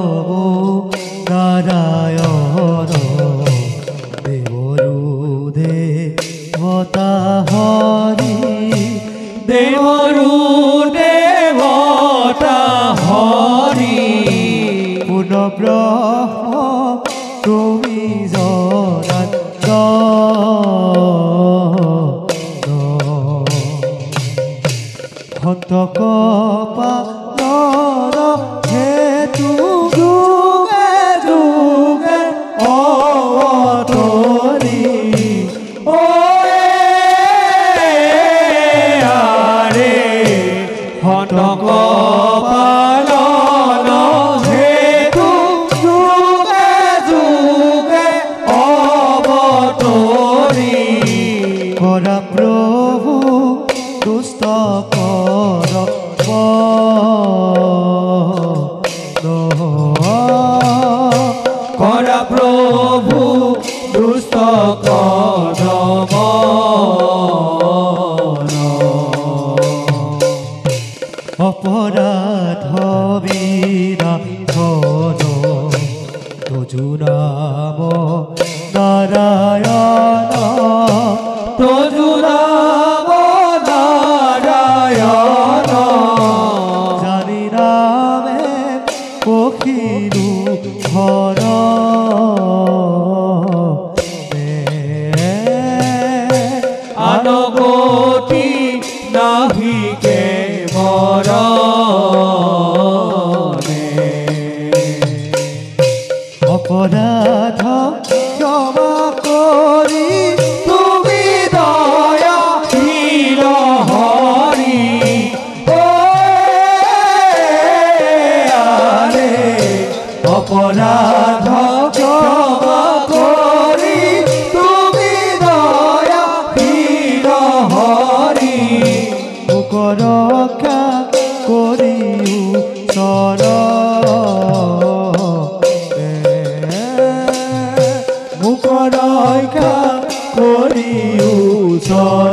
প্রভু নারায়ণ দেবরু দেবতা হরি দেবরু দেবতা হরি পূর্ণ ব্রহ্ম তুমি জনার্দন হন্তকপালন হেতু যুগে যুগে অবতরি আরে হন্তকপালন হেতু যুগে যুগে অবতরি করা প্রভু দুষ্ট কর করা প্রভু দুষ্ট কদম অপরাধ বিরাধন তজু নাম নারায়ণ তজু নাম নারায়ণ জানি নামে পখিরু ঘর আনগতি নাহিকে মরণে অপরাধ ক্ষমা করি তুমি দয়াশীল হরি আরে অপরাধ ক্ষমা করি তুমি দয়াশীল হরি মুখ রক্ষা করিও সর মুখ রক্ষা করিও সর